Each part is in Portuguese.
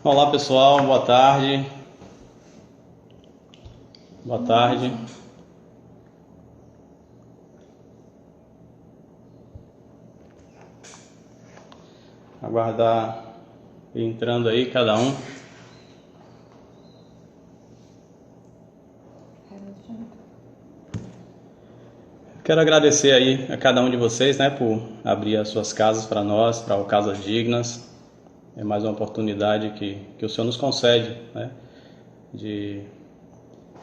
Olá pessoal, boa tarde. Boa tarde. Aguardar entrando aí cada um. Quero agradecer aí a cada um de vocês, né, por abrir as suas casas para nós, para o Casas Dignas. É mais uma oportunidade que o Senhor nos concede, né, de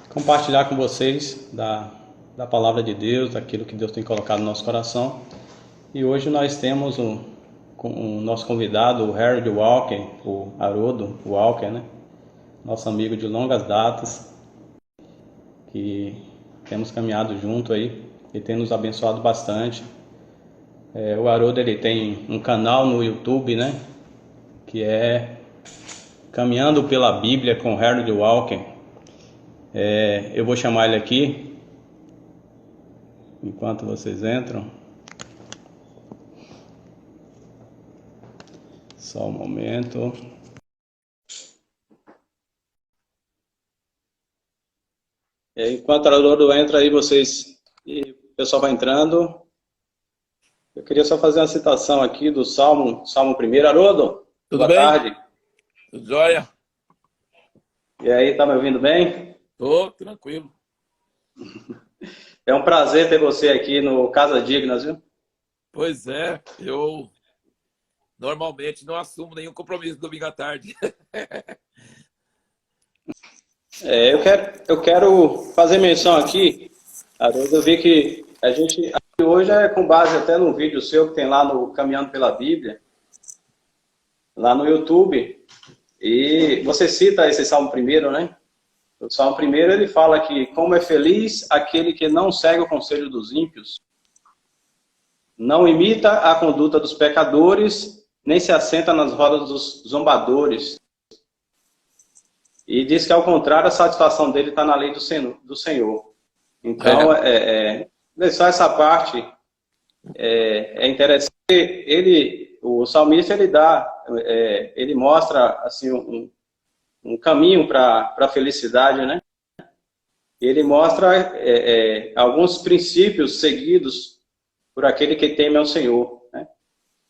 compartilhar com vocês da palavra de Deus, daquilo que Deus tem colocado no nosso coração. E hoje nós temos o nosso convidado, o Harold Walker, o Haroldo Walker, né? Nosso amigo de longas datas, que temos caminhado junto aí e tem nos abençoado bastante. O Haroldo, ele tem um canal no YouTube, né? Que é Caminhando pela Bíblia com Harold Walker. Eu vou chamar ele aqui enquanto vocês entram. Só um momento. Enquanto o Haroldo entra aí, e o pessoal vai entrando. Eu queria só fazer uma citação aqui do Salmo 1. Haroldo, Tudo boa bem? tarde. Tudo jóia? E aí, tá me ouvindo bem? Tô tranquilo. É um prazer ter você aqui no Casa Dignas, viu? Pois é, eu normalmente não assumo nenhum compromisso domingo à tarde. Eu quero fazer menção aqui, Haroldo, eu vi que a gente aqui hoje é com base até num vídeo seu que tem lá no Caminhando pela Bíblia, lá no YouTube, e você cita esse Salmo 1, né? O Salmo 1, ele fala que como é feliz aquele que não segue o conselho dos ímpios, não imita a conduta dos pecadores, nem se assenta nas rodas dos zombadores. E diz que, ao contrário, a satisfação dele está na lei do Senhor. Então, só essa parte é interessante. O salmista, ele mostra assim, um caminho para a felicidade, né? Ele mostra alguns princípios seguidos por aquele que teme ao Senhor, né?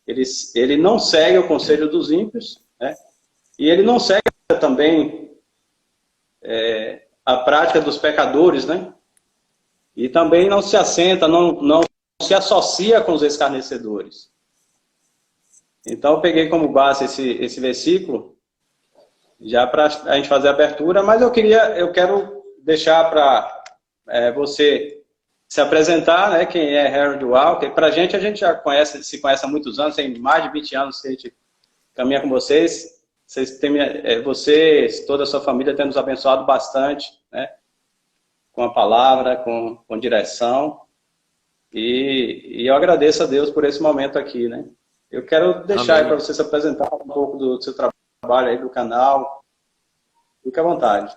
Ele não segue o conselho dos ímpios, né? E ele não segue também a prática dos pecadores, né? E também não se assenta, não se associa com os escarnecedores. Então eu peguei como base esse versículo, já para a gente fazer a abertura, mas eu quero deixar para você se apresentar, né? Quem é Harold Walker. Para a gente já se conhece há muitos anos, tem mais de 20 anos que a gente caminha com vocês. Vocês, toda a sua família, tem nos abençoado bastante, né? Com a palavra, com direção. E eu agradeço a Deus por esse momento aqui, né? Eu quero deixar aí para você se apresentar um pouco do seu trabalho aí, do canal. Fique à vontade.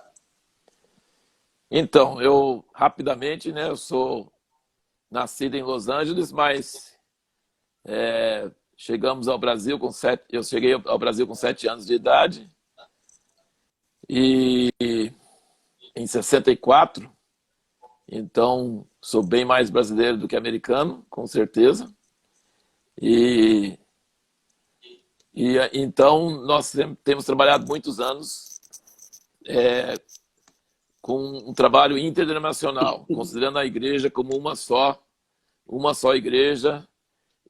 Então, eu rapidamente, né? Eu sou nascido em Los Angeles, mas chegamos ao Brasil eu cheguei ao Brasil com 7 anos de idade e em 64, então sou bem mais brasileiro do que americano, com certeza. E então nós temos trabalhado muitos anos com um trabalho interdenominacional, considerando a igreja como uma só igreja,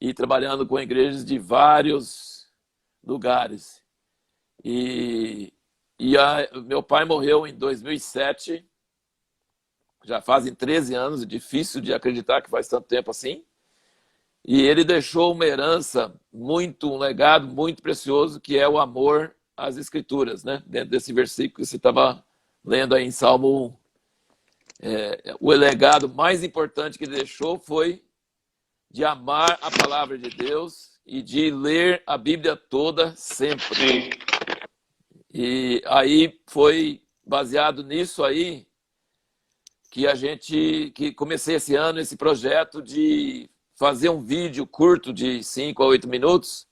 e trabalhando com igrejas de vários lugares. Meu pai morreu em 2007, já fazem 13 anos, é difícil de acreditar que faz tanto tempo assim. E ele deixou uma herança um legado muito precioso, que é o amor às Escrituras, né? Dentro desse versículo que você estava lendo aí em Salmo 1. O legado mais importante que ele deixou foi de amar a palavra de Deus e de ler a Bíblia toda sempre. Sim. E aí foi baseado nisso aí que comecei esse ano esse projeto de fazer um vídeo curto de 5 a 8 minutos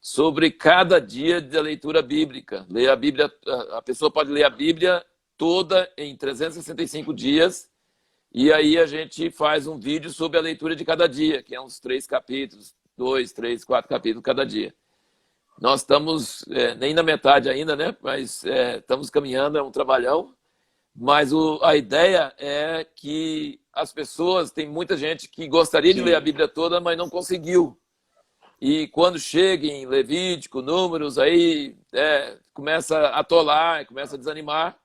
sobre cada dia da leitura bíblica. Ler a Bíblia, a pessoa pode ler a Bíblia toda em 365 dias, e aí a gente faz um vídeo sobre a leitura de cada dia, que é uns 3 capítulos, 2, 3, 4 capítulos cada dia. Nós estamos nem na metade ainda, né? Mas estamos caminhando, é um trabalhão. Mas a ideia é que as pessoas, tem muita gente que gostaria de ler a Bíblia toda, mas não conseguiu. E quando chega em Levítico, Números, aí começa a atolar, começa a desanimar.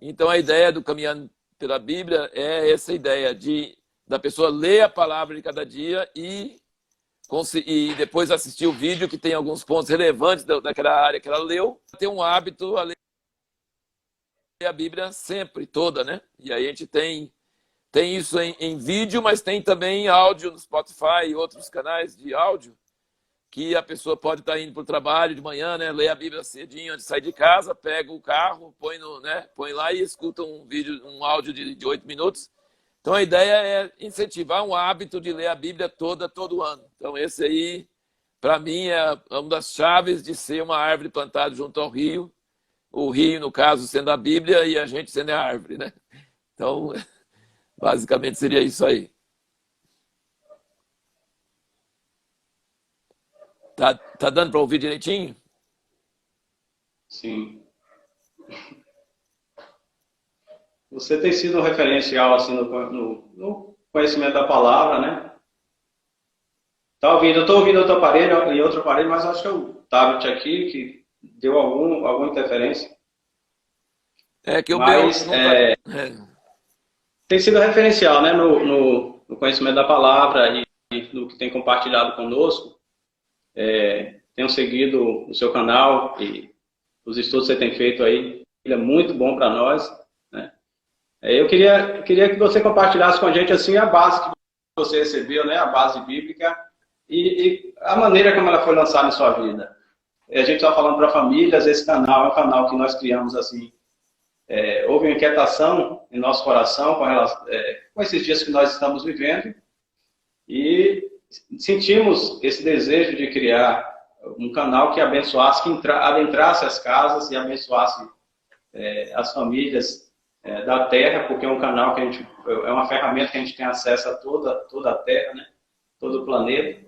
Então a ideia do Caminhando pela Bíblia é essa ideia da pessoa ler a palavra de cada dia e depois assistir o vídeo que tem alguns pontos relevantes daquela área que ela leu, ter um hábito a ler a Bíblia sempre, toda, né? E aí a gente tem isso em vídeo, mas tem também áudio no Spotify e outros canais de áudio, que a pessoa pode estar indo para o trabalho de manhã, né? Lê a Bíblia cedinho antes de sair de casa, pega o carro, põe lá e escuta um áudio de 8 minutos. Então a ideia é incentivar um hábito de ler a Bíblia toda, todo ano. Então esse aí, para mim, é uma das chaves de ser uma árvore plantada junto ao rio. O rio, no caso, sendo a Bíblia e a gente sendo a árvore, né? Então, basicamente seria isso aí. Tá dando para ouvir direitinho? Sim. Você tem sido um referencial assim, no conhecimento da palavra, né? Eu estou ouvindo outro aparelho, mas acho que é o tablet aqui que deu alguma interferência. Que o mas, meu não tem sido referencial, né, no conhecimento da palavra e no que tem compartilhado conosco. Tenho seguido o seu canal e os estudos que você tem feito aí, ele é muito bom para nós, né? Eu queria que você compartilhasse com a gente assim a base que você recebeu, né, a base bíblica e a maneira como ela foi lançada em sua vida. A gente está falando para famílias, esse canal é um canal que nós criamos assim. Houve uma inquietação em nosso coração com esses dias que nós estamos vivendo e sentimos esse desejo de criar um canal que abençoasse, que adentrasse as casas e abençoasse as famílias da Terra, porque é um canal que é uma ferramenta que a gente tem acesso a toda a Terra, né? Todo o planeta.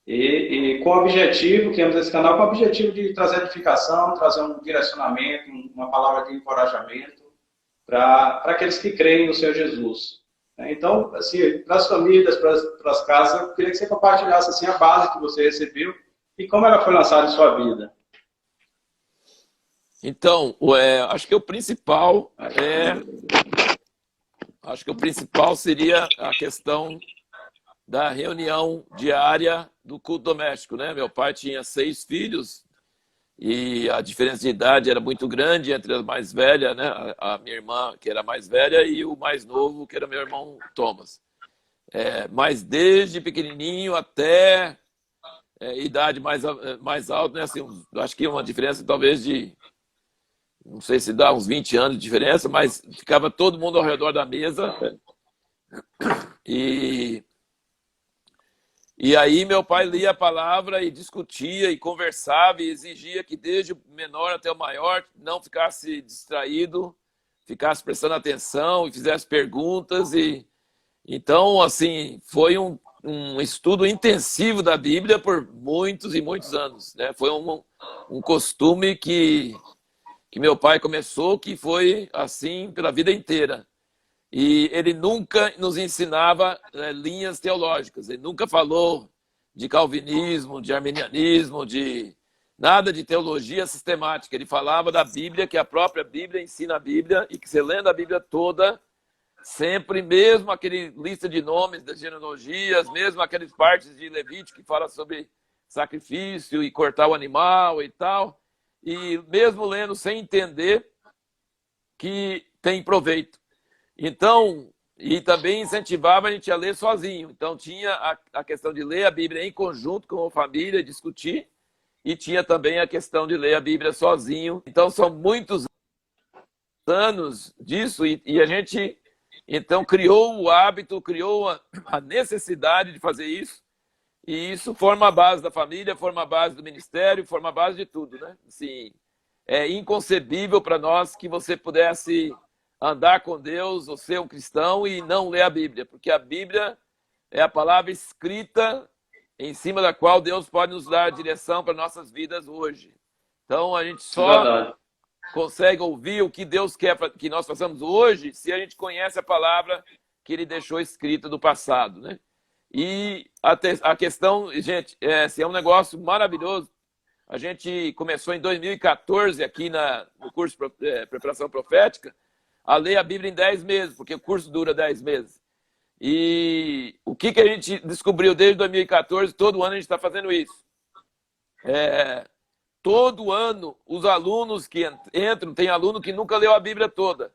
E com o objetivo, criamos esse canal com o objetivo de trazer edificação, trazer um direcionamento, uma palavra de encorajamento para aqueles que creem no Senhor Jesus. Então, assim, para as famílias, para as casas, eu queria que você compartilhasse assim, a base que você recebeu e como ela foi lançada em sua vida. Então, acho que o principal seria a questão da reunião diária do culto doméstico, né? Meu pai tinha 6 filhos e a diferença de idade era muito grande entre a mais velha, né? A minha irmã, que era a mais velha, e o mais novo, que era meu irmão Thomas. Mas desde pequenininho até idade mais alta, né? Assim, acho que uma diferença talvez não sei se dá uns 20 anos de diferença, mas ficava todo mundo ao redor da mesa. E aí meu pai lia a palavra e discutia e conversava e exigia que desde o menor até o maior não ficasse distraído, ficasse prestando atenção e fizesse perguntas. Então, assim, foi um estudo intensivo da Bíblia por muitos e muitos anos, né? Foi um costume que meu pai começou, que foi assim pela vida inteira. E ele nunca nos ensinava linhas teológicas. Ele nunca falou de calvinismo, de arminianismo, de nada de teologia sistemática. Ele falava da Bíblia, que a própria Bíblia ensina a Bíblia, e que você lendo a Bíblia toda, sempre, mesmo aquele lista de nomes das genealogias, mesmo aquelas partes de Levítico que fala sobre sacrifício e cortar o animal e tal, e mesmo lendo sem entender, que tem proveito. Então, e também incentivava a gente a ler sozinho. Então, tinha a questão de ler a Bíblia em conjunto com a família, discutir, e tinha também a questão de ler a Bíblia sozinho. Então, são muitos anos disso, e a gente, então, criou o hábito, criou a necessidade de fazer isso. E isso forma a base da família, forma a base do ministério, forma a base de tudo, né? Assim, é inconcebível para nós que você pudesse andar com Deus ou ser um cristão e não ler a Bíblia, porque a Bíblia é a palavra escrita em cima da qual Deus pode nos dar direção para nossas vidas hoje. Então, a gente só Verdade. consegue ouvir o que Deus quer que nós façamos hoje se a gente conhece a palavra que Ele deixou escrita do passado, né? E a questão, gente, assim, é um negócio maravilhoso. A gente começou em 2014 aqui no curso Preparação Profética a ler a Bíblia em 10 meses, porque o curso dura 10 meses. E o que a gente descobriu desde 2014, todo ano a gente está fazendo isso. Todo ano, os alunos que entram, tem aluno que nunca leu a Bíblia toda.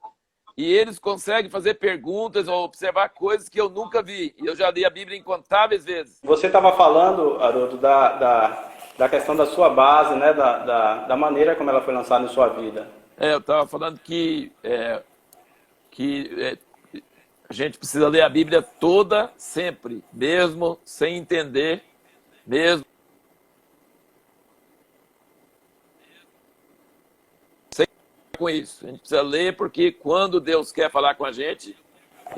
E eles conseguem fazer perguntas ou observar coisas que eu nunca vi. E eu já li a Bíblia incontáveis vezes. Você estava falando, Haroldo, da questão da sua base, né? Da maneira como ela foi lançada em sua vida. Eu estava falando que a gente precisa ler a Bíblia toda, sempre, mesmo sem entender, mesmo sem com isso. A gente precisa ler porque quando Deus quer falar com a gente,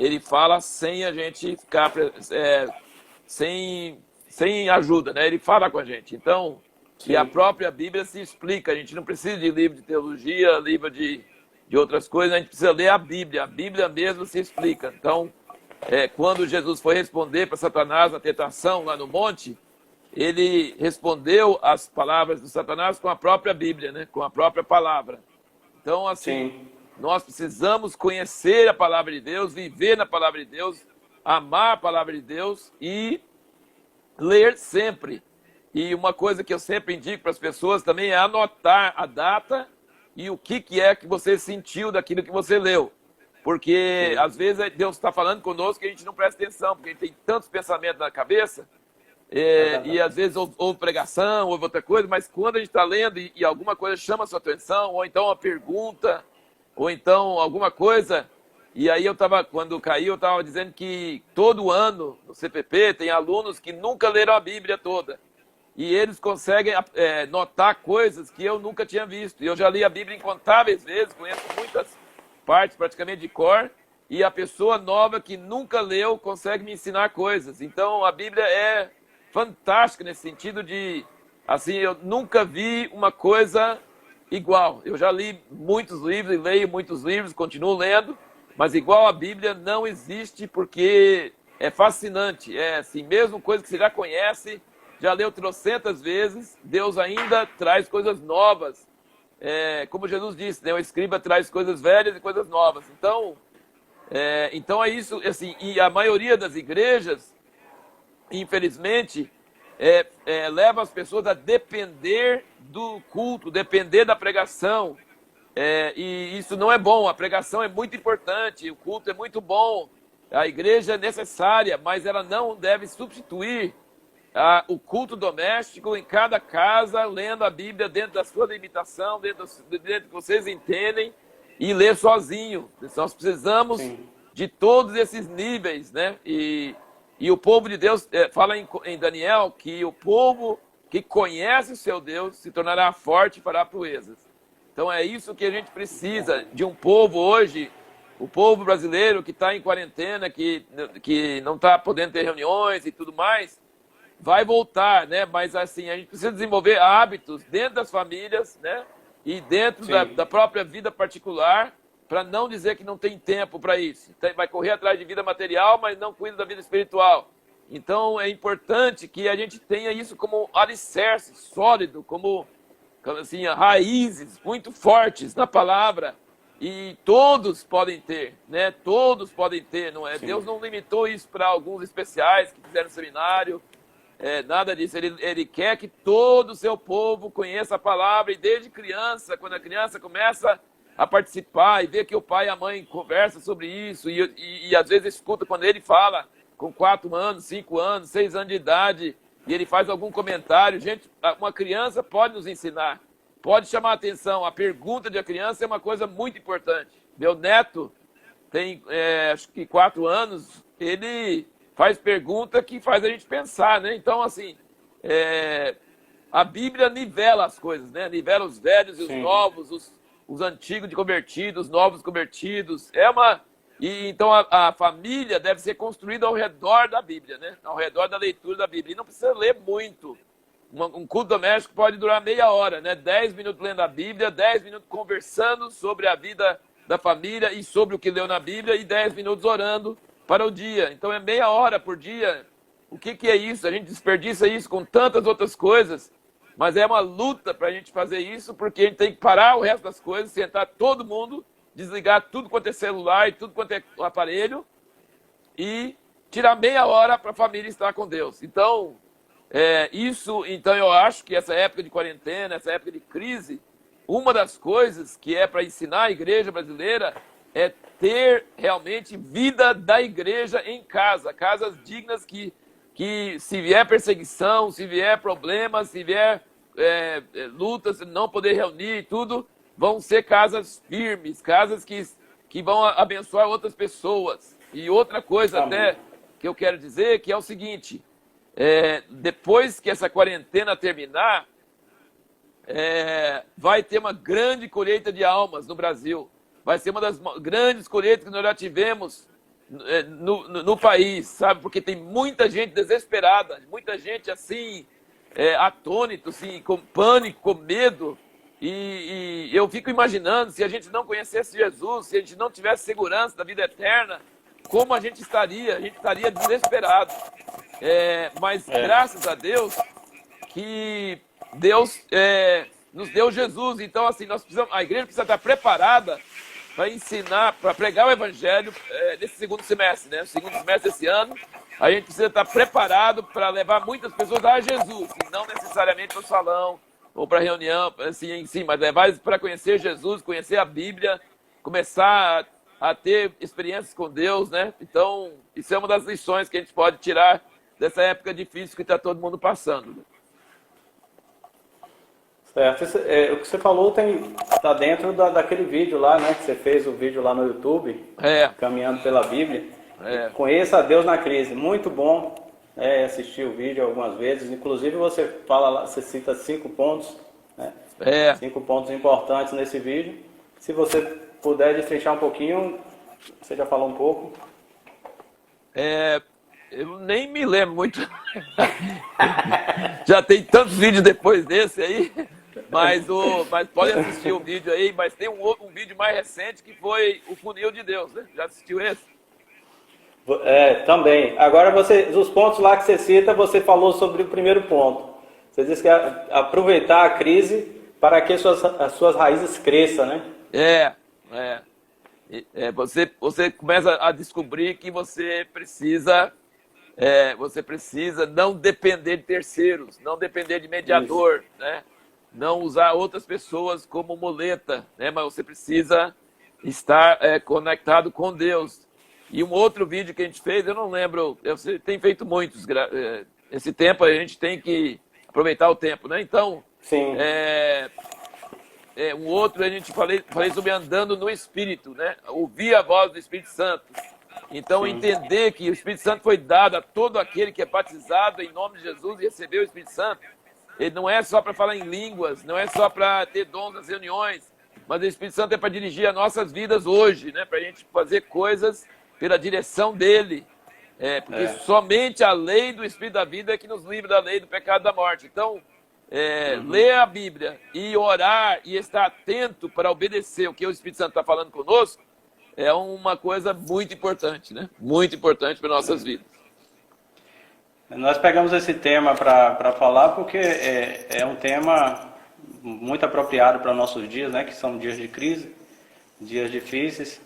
Ele fala sem a gente ficar sem ajuda, né? Ele fala com a gente. Então, e a própria Bíblia se explica. A gente não precisa de livro de teologia, livro de outras coisas. A gente precisa ler a Bíblia mesmo se explica. Então, quando Jesus foi responder para Satanás na tentação lá no monte, ele respondeu as palavras do Satanás com a própria Bíblia, né? Com a própria palavra. Então, assim, nós precisamos conhecer a palavra de Deus, viver na palavra de Deus, amar a palavra de Deus e ler sempre. E uma coisa que eu sempre indico para as pessoas também é anotar a data e o que é que você sentiu daquilo que você leu. Porque, às vezes, Deus está falando conosco e a gente não presta atenção, porque a gente tem tantos pensamentos na cabeça, e às vezes ouve pregação, ouve outra coisa, mas quando a gente está lendo e alguma coisa chama a sua atenção, ou então uma pergunta, ou então alguma coisa, e aí quando caiu, eu estava dizendo que todo ano no CPP tem alunos que nunca leram a Bíblia toda. E eles conseguem notar coisas que eu nunca tinha visto. E eu já li a Bíblia incontáveis vezes, conheço muitas partes praticamente de cor, e a pessoa nova que nunca leu consegue me ensinar coisas. Então a Bíblia é fantástica nesse sentido de, assim, eu nunca vi uma coisa igual. Eu já li muitos livros e leio muitos livros, continuo lendo, mas igual a Bíblia não existe porque é fascinante. É assim, mesmo coisa que você já conhece, já leu trocentas vezes, Deus ainda traz coisas novas. Como Jesus disse, né? O escriba traz coisas velhas e coisas novas. Então é isso, assim, e a maioria das igrejas, infelizmente, leva as pessoas a depender do culto, depender da pregação. E isso não é bom. A pregação é muito importante, o culto é muito bom, a igreja é necessária, mas ela não deve substituir o culto doméstico em cada casa, lendo a Bíblia dentro da sua limitação, dentro do que vocês entendem, e ler sozinho. Nós precisamos de todos esses níveis, né? E o povo de Deus fala em Daniel que o povo que conhece o seu Deus se tornará forte e fará proezas. Então é isso que a gente precisa de um povo hoje, o povo brasileiro que está em quarentena, que não está podendo ter reuniões e tudo mais, vai voltar, né? Mas assim, a gente precisa desenvolver hábitos dentro das famílias, né? E dentro da própria vida particular, para não dizer que não tem tempo para isso. Vai correr atrás de vida material, mas não cuida da vida espiritual. Então é importante que a gente tenha isso como alicerce sólido, como assim, raízes muito fortes na palavra. E todos podem ter, né? Todos podem ter, não é? Deus não limitou isso para alguns especiais que fizeram seminário. Nada disso. Ele quer que todo o seu povo conheça a palavra, e desde criança, quando a criança começa a participar e vê que o pai e a mãe conversam sobre isso, e às vezes escuta quando ele fala com 4 anos, 5 anos, 6 anos de idade, e ele faz algum comentário. Gente, uma criança pode nos ensinar, pode chamar a atenção. A pergunta de a criança é uma coisa muito importante. Meu neto tem, acho que 4 anos, ele faz pergunta que faz a gente pensar, né? Então, assim, a Bíblia nivela as coisas, né? Nivela os velhos e os novos, os antigos de convertidos, os novos convertidos. Então a família deve ser construída ao redor da Bíblia, né? Ao redor da leitura da Bíblia. E não precisa ler muito. Um culto doméstico pode durar meia hora, né? 10 minutos lendo a Bíblia, 10 minutos conversando sobre a vida da família e sobre o que leu na Bíblia e 10 minutos orando para o dia. Então é meia hora por dia. O que é isso? A gente desperdiça isso com tantas outras coisas, mas é uma luta para a gente fazer isso, porque a gente tem que parar o resto das coisas, sentar todo mundo, desligar tudo quanto é celular e tudo quanto é aparelho e tirar meia hora para a família estar com Deus. Então, então eu acho que essa época de quarentena, essa época de crise, uma das coisas que é para ensinar a igreja brasileira é ter realmente vida da igreja em casa, casas dignas que se vier perseguição, se vier problemas, se vier lutas, não poder reunir e tudo, vão ser casas firmes, casas que vão abençoar outras pessoas. E outra coisa até que eu quero dizer, que é o seguinte, depois que essa quarentena terminar, vai ter uma grande colheita de almas no Brasil. Vai ser uma das grandes colheitas que nós já tivemos no país, sabe? Porque tem muita gente desesperada, muita gente assim, atônito, assim, com pânico, com medo. E eu fico imaginando, se a gente não conhecesse Jesus, se a gente não tivesse segurança da vida eterna, como a gente estaria? A gente estaria desesperado. Mas graças a Deus que Deus nos deu Jesus. Então, assim, a igreja precisa estar preparada para ensinar, para pregar o evangelho nesse segundo semestre, né? No segundo semestre desse ano, a gente precisa estar preparado para levar muitas pessoas a Jesus, e não necessariamente para o salão ou para a reunião, assim, em si, mas levar para conhecer Jesus, conhecer a Bíblia, começar a ter experiências com Deus, né? Então, isso é uma das lições que a gente pode tirar dessa época difícil que está todo mundo passando. Certo. O que você falou está dentro daquele vídeo lá, né? Que você fez o vídeo lá no YouTube, Caminhando pela Bíblia. Conheça a Deus na crise. Muito bom assistir o vídeo algumas vezes. Inclusive você fala lá, você cita 5 pontos, né? 5 pontos importantes nesse vídeo. Se você puder destrinchar um pouquinho, você já falou um pouco. Eu nem me lembro muito. Já tem tantos vídeos depois desse aí. Mas pode assistir o vídeo aí. Mas tem um vídeo mais recente que foi o Funil de Deus, né? Já assistiu esse? Também. Agora, os pontos lá que você cita, você falou sobre o primeiro ponto. Você disse que é aproveitar a crise para que as suas raízes cresçam, né? Você começa a descobrir que você precisa não depender de terceiros, não depender de mediador, né? Não usar outras pessoas como muleta, né? Mas você precisa estar conectado com Deus. E um outro vídeo que a gente fez, eu não lembro, você tem feito muitos, esse tempo a gente tem que aproveitar o tempo, né? Então, sim. Um outro a gente falei sobre andando no Espírito, né? Ouvir a voz do Espírito Santo. Então, entender que o Espírito Santo foi dado a todo aquele que é batizado em nome de Jesus e recebeu o Espírito Santo. Ele não é só para falar em línguas, não é só para ter dons nas reuniões, mas o Espírito Santo é para dirigir as nossas vidas hoje, né? Para a gente fazer coisas pela direção dele. Porque somente a lei do Espírito da vida é que nos livra da lei do pecado e da morte. Então, ler a Bíblia e orar e estar atento para obedecer o que o Espírito Santo está falando conosco é uma coisa muito importante, né? Muito importante para nossas vidas. Nós pegamos esse tema para falar porque é um tema muito apropriado para nossos dias, né? Que são dias de crise, dias difíceis,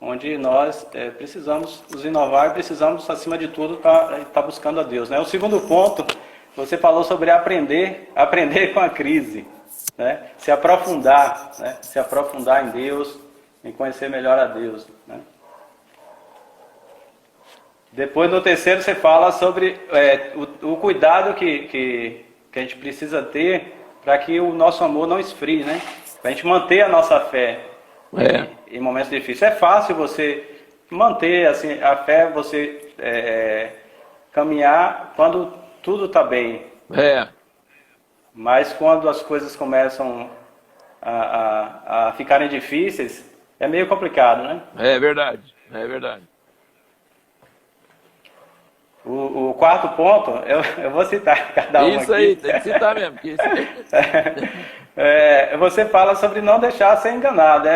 onde nós precisamos nos inovar e precisamos, acima de tudo, estar buscando a Deus, né? O segundo ponto, você falou sobre aprender com a crise, né? Se aprofundar, né? Se aprofundar em Deus, em conhecer melhor a Deus, né? Depois, no terceiro, você fala sobre o cuidado que a gente precisa ter para que o nosso amor não esfrie, né? Para a gente manter a nossa fé em momentos difíceis. É fácil você manter assim, a fé, você caminhar quando tudo está bem. É, Mas quando as coisas começam a ficarem difíceis, é meio complicado, né? é verdade, é verdade. O quarto ponto, eu vou citar cada um Isso aí, aqui. tem que citar mesmo. Que isso... Você fala sobre não deixar ser enganado.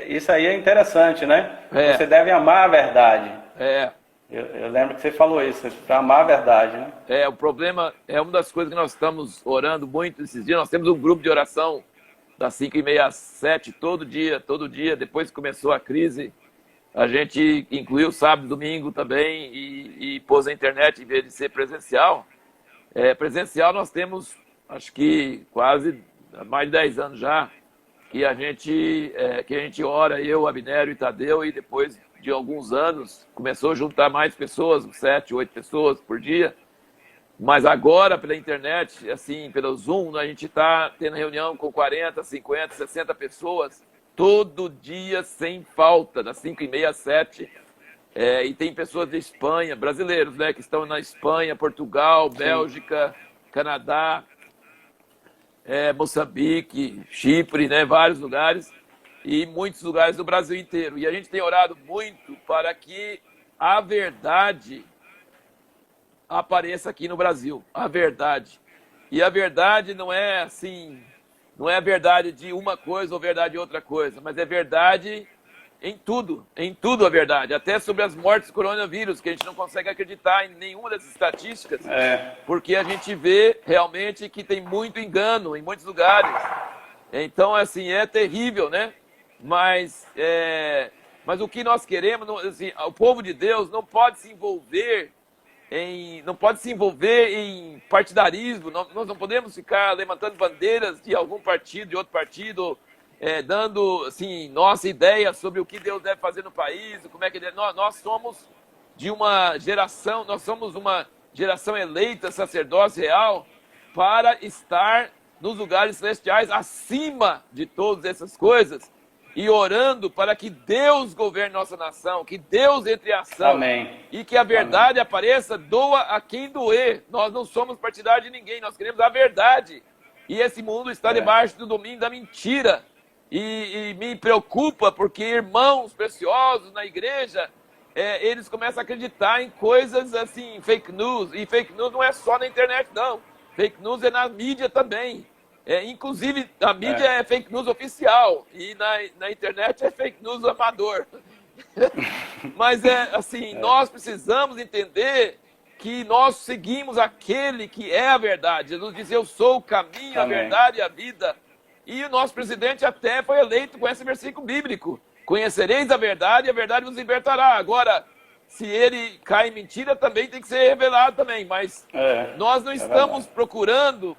Isso aí é interessante, né? É. Você deve amar a verdade. É, Eu lembro que você falou isso, para amar a verdade, né? o problema é uma das coisas que nós estamos orando muito esses dias. Nós temos um grupo de oração das 5h30 às 7, todo dia, depois que começou a crise. A gente incluiu sábado e domingo também e pôs a internet em vez de ser presencial. Presencial nós temos, acho que quase mais de 10 anos já, que a gente ora, eu, Abnério e Tadeu, e depois de alguns anos começou a juntar mais pessoas, 7, 8 pessoas por dia. Mas agora, pela internet, assim, pelo Zoom, a gente está tendo reunião com 40, 50, 60 pessoas, todo dia, sem falta, das 5h30 às 7. E tem pessoas de Espanha, brasileiros, né, que estão na Espanha, Portugal, Bélgica, Canadá, Moçambique, Chipre, né, vários lugares, e muitos lugares do Brasil inteiro. E a gente tem orado muito para que a verdade apareça aqui no Brasil, a verdade. E a verdade não é assim, não é a verdade de uma coisa ou verdade de outra coisa, mas é verdade em tudo a verdade. Até sobre as mortes do coronavírus, que a gente não consegue acreditar em nenhuma dessas estatísticas, porque a gente vê realmente que tem muito engano em muitos lugares. Então, assim, é terrível, né? Mas o que nós queremos, assim, o povo de Deus não pode se envolver em partidarismo. Nós não podemos ficar levantando bandeiras de algum partido, de outro partido, dando assim, nossa ideia sobre o que Deus deve fazer no país, como é que nós somos de uma geração, nós somos uma geração eleita, sacerdócio real, para estar nos lugares celestiais, acima de todas essas coisas, e orando para que Deus governe nossa nação, que Deus entre em ação. Amém. E que a verdade apareça, doa a quem doer. Nós não somos partidários de ninguém, nós queremos a verdade. E esse mundo está debaixo do domínio da mentira. E me preocupa porque irmãos preciosos na igreja, eles começam a acreditar em coisas assim, fake news. E fake news não é só na internet, não. Fake news é na mídia também. Inclusive, a mídia é fake news oficial e na internet é fake news amador. Mas nós precisamos entender que nós seguimos aquele que é a verdade. Jesus disse, eu sou o caminho, a verdade e a vida. E o nosso presidente até foi eleito com esse versículo bíblico. Conhecereis a verdade e a verdade vos libertará. Agora, se ele cai em mentira, também tem que ser revelado também. Mas nós não estamos procurando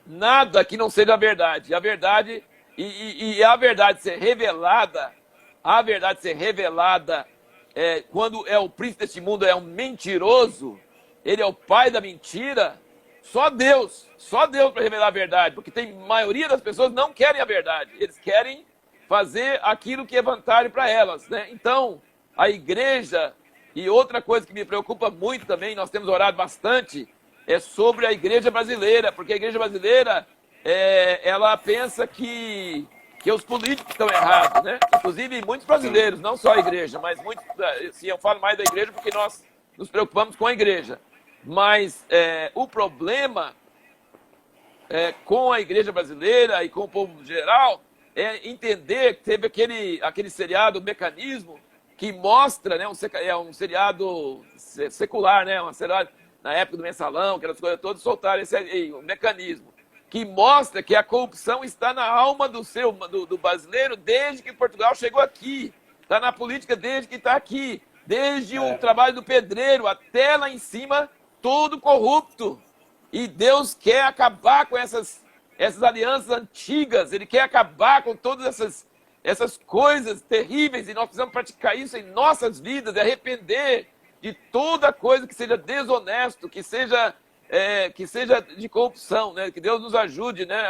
nada que não seja a verdade. A verdade, e a verdade ser revelada, quando o príncipe deste mundo é um mentiroso, ele é o pai da mentira, só Deus para revelar a verdade, porque a maioria das pessoas não querem a verdade, eles querem fazer aquilo que é vantagem para elas, né? Então, a igreja, e outra coisa que me preocupa muito também, nós temos orado bastante, é sobre a igreja brasileira, porque a igreja brasileira, ela pensa que os políticos estão errados, né? Inclusive muitos brasileiros, não só a igreja, mas muitos, assim, eu falo mais da igreja porque nós nos preocupamos com a igreja. Mas o problema com a igreja brasileira e com o povo geral é entender que teve aquele seriado, o Mecanismo, que mostra, né, um seriado secular, né, um seriado na época do Mensalão, aquelas coisas todas, soltaram o Mecanismo, que mostra que a corrupção está na alma do brasileiro desde que Portugal chegou aqui, está na política desde que está aqui, desde o trabalho do pedreiro até lá em cima, todo corrupto. E Deus quer acabar com essas alianças antigas, Ele quer acabar com todas essas coisas terríveis, e nós precisamos praticar isso em nossas vidas, arrepender de toda coisa que seja desonesto, que seja de corrupção, né? Que Deus nos ajude, né,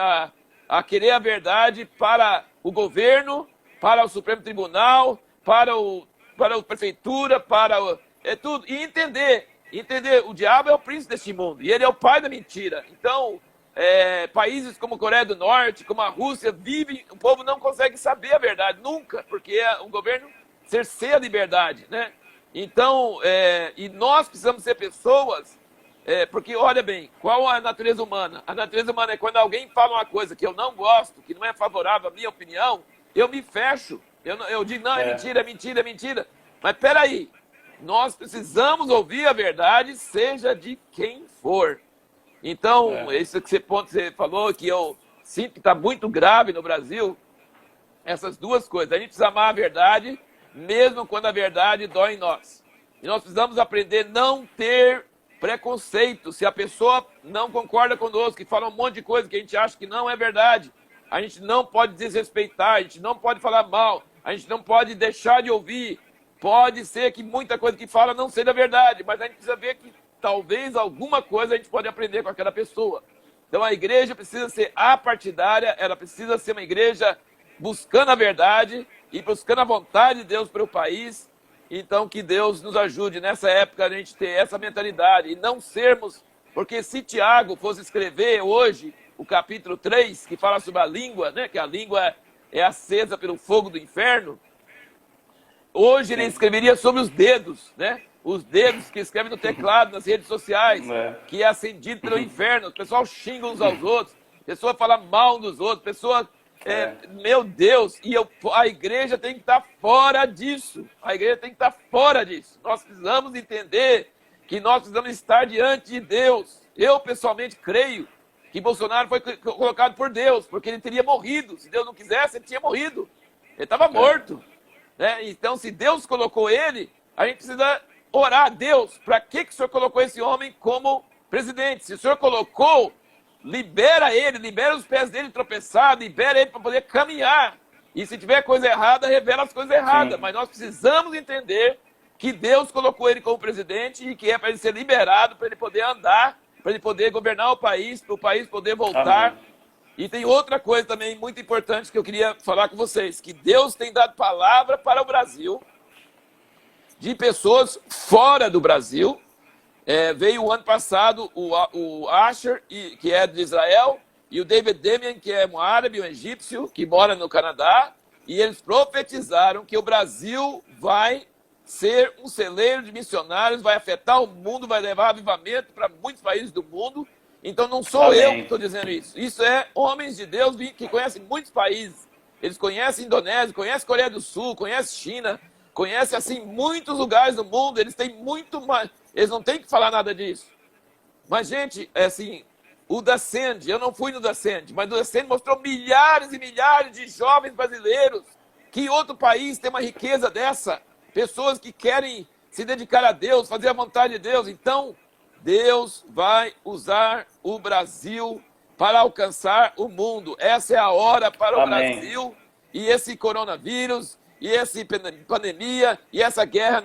a querer a verdade para o governo, para o Supremo Tribunal, para a prefeitura, tudo. E entender entender, o diabo é o príncipe deste mundo e ele é o pai da mentira. Então, países como a Coreia do Norte, como a Rússia, vivem, o povo não consegue saber a verdade, nunca, porque o governo cerceia a liberdade, né? Então, e nós precisamos ser pessoas, porque, olha bem, qual a natureza humana? A natureza humana é quando alguém fala uma coisa que eu não gosto, que não é favorável à minha opinião, eu me fecho, eu digo, não, é mentira, é mentira, é mentira. Mas peraí, nós precisamos ouvir a verdade, seja de quem for. Então, esse ponto que você falou, que eu sinto que está muito grave no Brasil, essas duas coisas. A gente precisa amar a verdade, mesmo quando a verdade dói em nós. E nós precisamos aprender a não ter preconceito. Se a pessoa não concorda conosco, que fala um monte de coisa que a gente acha que não é verdade, a gente não pode desrespeitar, a gente não pode falar mal, a gente não pode deixar de ouvir. Pode ser que muita coisa que fala não seja verdade, mas a gente precisa ver que talvez alguma coisa a gente pode aprender com aquela pessoa. Então a igreja precisa ser apartidária, ela precisa ser uma igreja buscando a verdade e buscando a vontade de Deus para o país. Então que Deus nos ajude nessa época a gente ter essa mentalidade e não sermos, porque se Tiago fosse escrever hoje o capítulo 3, que fala sobre a língua, né, que a língua é acesa pelo fogo do inferno, hoje ele escreveria sobre os dedos, né? Os dedos que escrevem no teclado, nas redes sociais, que é acendido pelo inferno. O pessoal xinga uns aos outros, a pessoa fala mal dos outros, a pessoa... meu Deus, a igreja tem que estar fora disso. A igreja tem que estar fora disso. Nós precisamos entender que nós precisamos estar diante de Deus. Eu, pessoalmente, creio que Bolsonaro foi colocado por Deus, porque ele teria morrido. Se Deus não quisesse, ele tinha morrido. Ele estava morto. Né? Então, se Deus colocou ele, a gente precisa orar a Deus. Para que o Senhor colocou esse homem como presidente? Se o Senhor colocou, libera ele, libera os pés dele tropeçados, libera ele para poder caminhar. E se tiver coisa errada, revela as coisas erradas. Sim. Mas nós precisamos entender que Deus colocou ele como presidente e que é para ele ser liberado, para ele poder andar, para ele poder governar o país, para o país poder voltar. Amém. E tem outra coisa também muito importante que eu queria falar com vocês, que Deus tem dado palavra para o Brasil, de pessoas fora do Brasil. Veio o ano passado o Asher, que é de Israel, e o David Demian, que é um árabe, um egípcio, que mora no Canadá, e eles profetizaram que o Brasil vai ser um celeiro de missionários, vai afetar o mundo, vai levar avivamento para muitos países do mundo. Então não sou eu que estou dizendo isso. Isso é homens de Deus que conhecem muitos países. Eles conhecem Indonésia, conhecem Coreia do Sul, conhecem China, conhecem assim muitos lugares do mundo. Eles têm muito mais. Eles não têm que falar nada disso. Mas, gente, assim, o Dascend, eu não fui no Dascend, mas o Dascend mostrou milhares e milhares de jovens brasileiros. Que outro país tem uma riqueza dessa? Pessoas que querem se dedicar a Deus, fazer a vontade de Deus. Então, Deus vai usar o Brasil para alcançar o mundo. Essa é a hora para o Brasil. E esse coronavírus, e essa pandemia, e essa guerra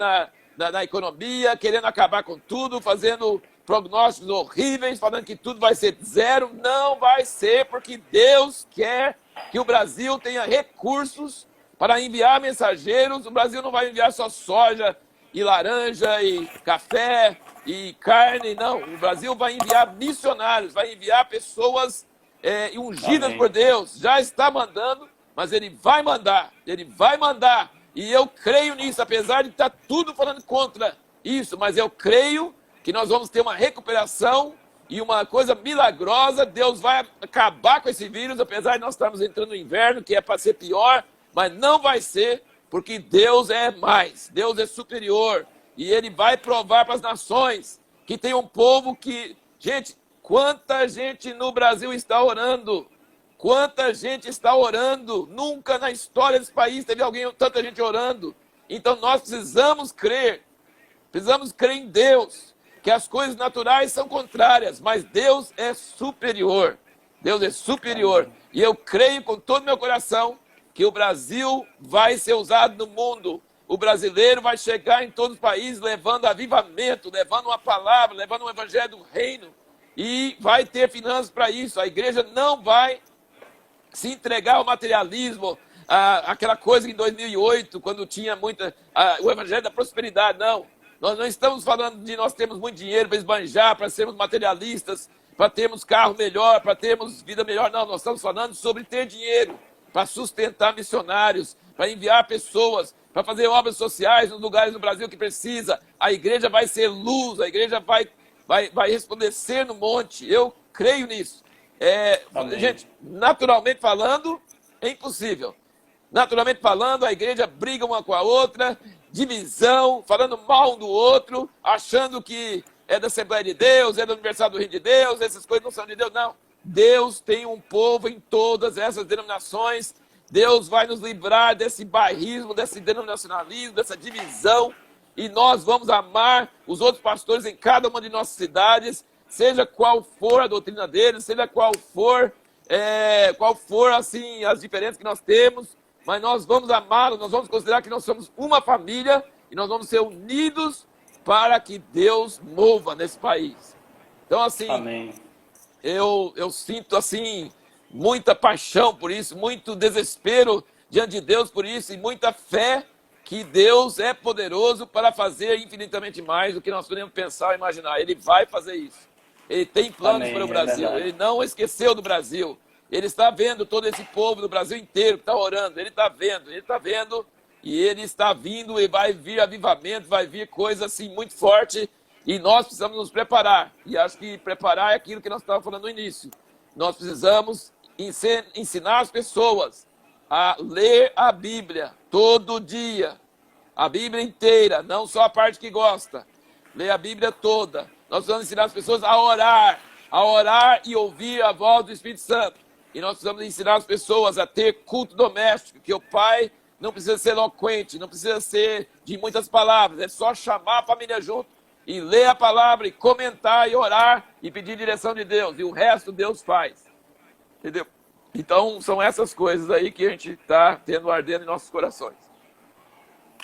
na economia, querendo acabar com tudo, fazendo prognósticos horríveis, falando que tudo vai ser zero. Não vai ser, porque Deus quer que o Brasil tenha recursos para enviar mensageiros. O Brasil não vai enviar só soja e laranja e café e carne, não. O Brasil vai enviar missionários, vai enviar pessoas ungidas por Deus. Já está mandando, mas ele vai mandar. Ele vai mandar. E eu creio nisso, apesar de estar tudo falando contra isso. Mas eu creio que nós vamos ter uma recuperação e uma coisa milagrosa. Deus vai acabar com esse vírus, apesar de nós estarmos entrando no inverno, que é para ser pior. Mas não vai ser, porque Deus é mais. Deus é superior. E ele vai provar para as nações que tem um povo que... Gente, quanta gente no Brasil está orando. Quanta gente está orando. Nunca na história desse país teve tanta gente orando. Então nós precisamos crer. Precisamos crer em Deus. Que as coisas naturais são contrárias, mas Deus é superior. Deus é superior. E eu creio com todo o meu coração que o Brasil vai ser usado no mundo. O brasileiro vai chegar em todos os países levando avivamento, levando uma palavra, levando um evangelho do reino. E vai ter finanças para isso. A igreja não vai se entregar ao materialismo, aquela coisa em 2008, quando tinha o evangelho da prosperidade. Não. Nós não estamos falando de nós termos muito dinheiro para esbanjar, para sermos materialistas, para termos carro melhor, para termos vida melhor. Não, nós estamos falando sobre ter dinheiro para sustentar missionários, para enviar pessoas, para fazer obras sociais nos lugares do Brasil que precisa. A igreja vai ser luz, a igreja vai resplandecer no monte. Eu creio nisso. Gente, naturalmente falando, é impossível. Naturalmente falando, a igreja briga uma com a outra, divisão, falando mal um do outro, achando que é da Assembleia de Deus, é da Universidade do Reino de Deus, essas coisas não são de Deus, não. Deus tem um povo em todas essas denominações. Deus vai nos livrar desse bairrismo, desse denominacionalismo, dessa divisão, e nós vamos amar os outros pastores em cada uma de nossas cidades, seja qual for a doutrina deles, seja qual for assim, as diferenças que nós temos, mas nós vamos amá-los, nós vamos considerar que nós somos uma família e nós vamos ser unidos para que Deus mova nesse país. Então, assim, Amém. Eu sinto, assim, muita paixão por isso, muito desespero diante de Deus por isso e muita fé que Deus é poderoso para fazer infinitamente mais do que nós podemos pensar ou imaginar. Ele vai fazer isso. Ele tem planos Amém, para o Brasil. verdade. Ele não esqueceu do Brasil. Ele está vendo todo esse povo do Brasil inteiro que está orando. Ele está vendo, e ele está vindo e vai vir avivamento, vai vir coisa assim muito forte e nós precisamos nos preparar. E acho que preparar é aquilo que nós estávamos falando no início. Nós precisamos ensinar as pessoas a ler a Bíblia todo dia. A Bíblia inteira, não só a parte que gosta. Ler a Bíblia toda. Nós precisamos ensinar as pessoas a orar e ouvir a voz do Espírito Santo. E nós precisamos ensinar as pessoas a ter culto doméstico, que o pai não precisa ser eloquente, não precisa ser de muitas palavras, é só chamar a família junto e ler a palavra e comentar e orar e pedir direção de Deus. E o resto Deus faz. Entendeu? Então são essas coisas aí que a gente está tendo ardendo em nossos corações.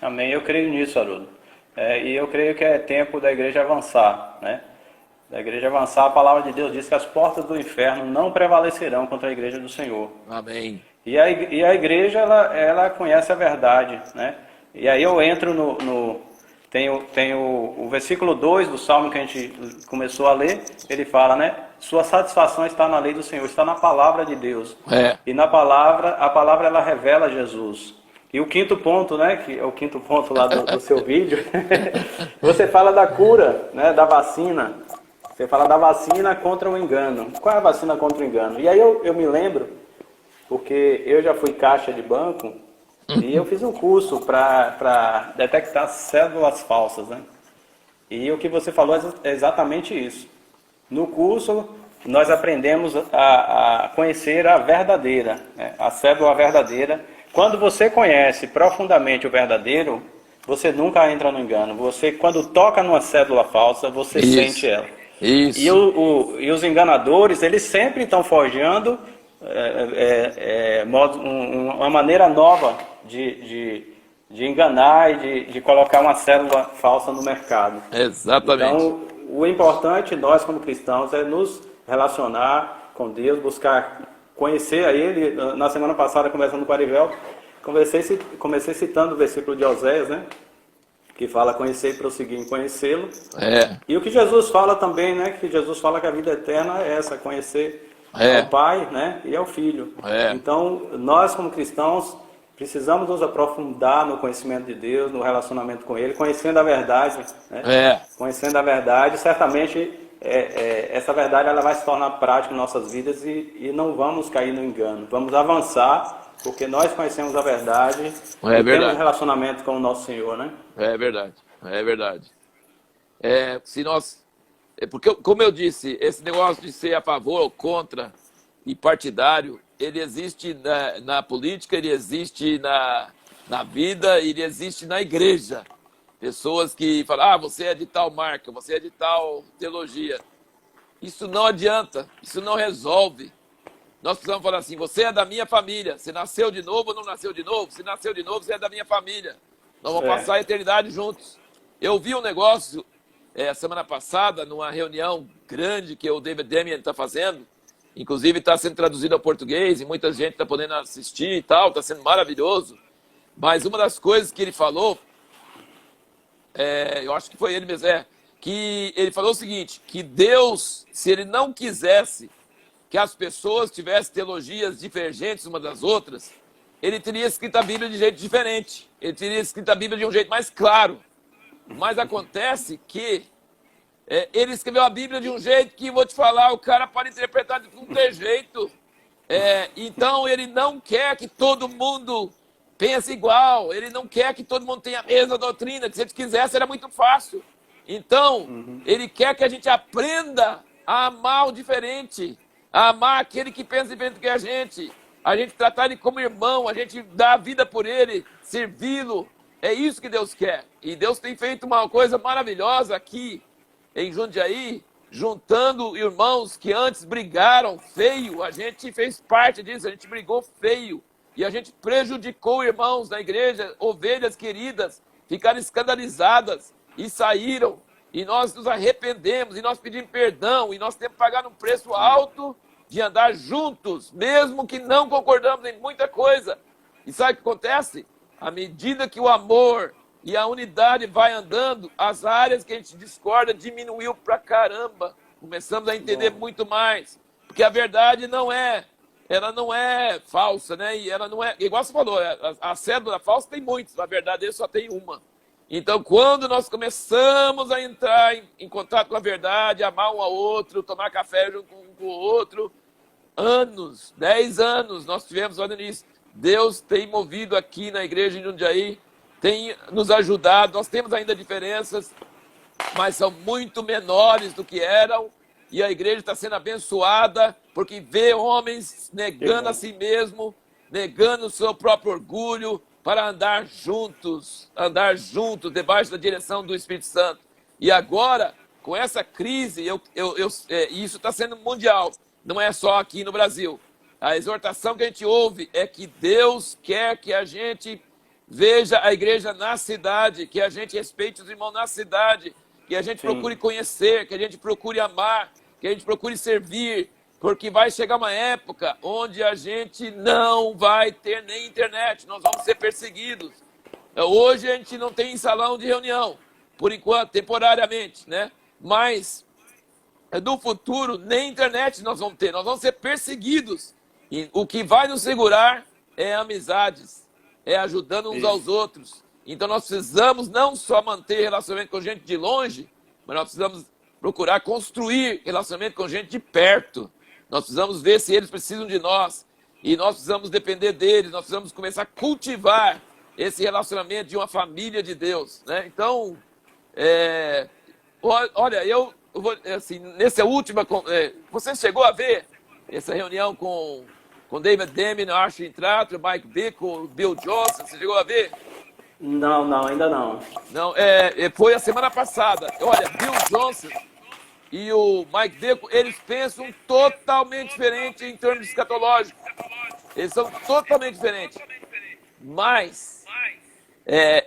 Amém, eu creio nisso, Haroldo. E eu creio que é tempo da igreja avançar, né? Da igreja avançar, a palavra de Deus diz que as portas do inferno não prevalecerão contra a igreja do Senhor. Amém. E a igreja, ela conhece a verdade, né? E aí eu entro tem o versículo 2 do Salmo que a gente começou a ler, ele fala, né? Sua satisfação está na lei do Senhor, está na palavra de Deus. E na palavra, a palavra ela revela Jesus. E o quinto ponto, né, que é o quinto ponto lá do seu vídeo, você fala da cura, né, da vacina. Você fala da vacina contra o engano. Qual é a vacina contra o engano? E aí eu me lembro, porque eu já fui caixa de banco, e eu fiz um curso para detectar cédulas falsas, né? E o que você falou é exatamente isso. No curso, nós aprendemos a conhecer a verdadeira, né? A cédula verdadeira. Quando você conhece profundamente o verdadeiro, você nunca entra no engano. Você, quando toca numa cédula falsa, você sente ela. Isso. E os enganadores, eles sempre estão forjando uma maneira nova de enganar e de colocar uma cédula falsa no mercado. Exatamente. Então, o importante, nós como cristãos, é nos relacionar com Deus, buscar conhecer a Ele. Na semana passada, conversando com o Arivel, comecei citando o versículo de Oséias, né? Que fala conhecer e prosseguir em conhecê-lo. E o que Jesus fala também, né? Que Jesus fala que a vida eterna é essa, conhecer ao Pai, né? E ao Filho. Então, nós como cristãos precisamos nos aprofundar no conhecimento de Deus, no relacionamento com Ele, conhecendo a verdade, né? Conhecendo a verdade, certamente essa verdade ela vai se tornar prática em nossas vidas e não vamos cair no engano. Vamos avançar, porque nós conhecemos a verdade e temos relacionamento com o nosso Senhor, né? É verdade, é verdade. Porque, como eu disse, esse negócio de ser a favor ou contra e partidário, ele existe na política, ele existe na vida, ele existe na igreja. Pessoas que falam, você é de tal marca, você é de tal teologia. Isso não adianta, isso não resolve. Nós precisamos falar assim, você é da minha família, você nasceu de novo ou não nasceu de novo? Se nasceu de novo, você é da minha família. Nós vamos passar a eternidade juntos. Eu vi um negócio semana passada, numa reunião grande que o David Damien está fazendo, inclusive está sendo traduzido ao português e muita gente está podendo assistir e tal, está sendo maravilhoso. Mas uma das coisas que ele falou eu acho que foi ele mesmo, que ele falou o seguinte, que Deus, se ele não quisesse que as pessoas tivessem teologias divergentes umas das outras, ele teria escrito a Bíblia de jeito diferente. Ele teria escrito a Bíblia de um jeito mais claro. Mas acontece que ele escreveu a Bíblia de um jeito que, vou te falar, o cara pode interpretar de tudo que jeito. Então, ele não quer que todo mundo pense igual. Ele não quer que todo mundo tenha a mesma doutrina, que se ele quisesse era muito fácil. Então, ele quer que a gente aprenda a amar o diferente, a amar aquele que pensa diferente do que a gente tratar ele como irmão, a gente dar a vida por ele, servi-lo. É isso que Deus quer. E Deus tem feito uma coisa maravilhosa aqui em Jundiaí, juntando irmãos que antes brigaram feio. A gente fez parte disso, a gente brigou feio. E a gente prejudicou irmãos da igreja, ovelhas queridas, ficaram escandalizadas e saíram. E nós nos arrependemos, e nós pedimos perdão, e nós temos que pagar um preço alto de andar juntos, mesmo que não concordamos em muita coisa. E sabe o que acontece? À medida que o amor e a unidade vai andando, as áreas que a gente discorda diminuiu pra caramba. Começamos a entender muito mais. Porque a verdade ela não é falsa, né? E ela não é, igual você falou, a cédula falsa tem muitas, a verdadeira só tem uma. Então, quando nós começamos a entrar em contato com a verdade, amar um ao outro, tomar café junto com um com o outro, 10 anos nós tivemos fazendo isso. Deus tem movido aqui na igreja de Jundiaí, tem nos ajudado. Nós temos ainda diferenças, mas são muito menores do que eram. E a igreja está sendo abençoada porque vê homens negando a si mesmo, negando o seu próprio orgulho, para andar juntos, debaixo da direção do Espírito Santo. E agora, com essa crise, isso está sendo mundial, não é só aqui no Brasil. A exortação que a gente ouve é que Deus quer que a gente veja a igreja na cidade, que a gente respeite os irmãos na cidade, que a gente procure conhecer, que a gente procure amar, que a gente procure servir, porque vai chegar uma época onde a gente não vai ter nem internet, nós vamos ser perseguidos. Hoje a gente não tem salão de reunião, por enquanto, temporariamente, né? Mas no futuro nem internet nós vamos ter, nós vamos ser perseguidos. E o que vai nos segurar é amizades, é ajudando uns aos outros. Então nós precisamos não só manter relacionamento com gente de longe, mas nós precisamos procurar construir relacionamento com gente de perto. Nós precisamos ver se eles precisam de nós. E nós precisamos depender deles. Nós precisamos começar a cultivar esse relacionamento de uma família de Deus, né? Então, olha, eu vou, assim, nessa última... você chegou a ver essa reunião com David Deming, Archie Trator, Mike Bickle, Bill Johnson? Você chegou a ver? Não, ainda não. Não, foi a semana passada. Olha, Bill Johnson e o Mike Bickle, eles pensam totalmente diferente em termos escatológicos. Eles são totalmente diferentes. Mas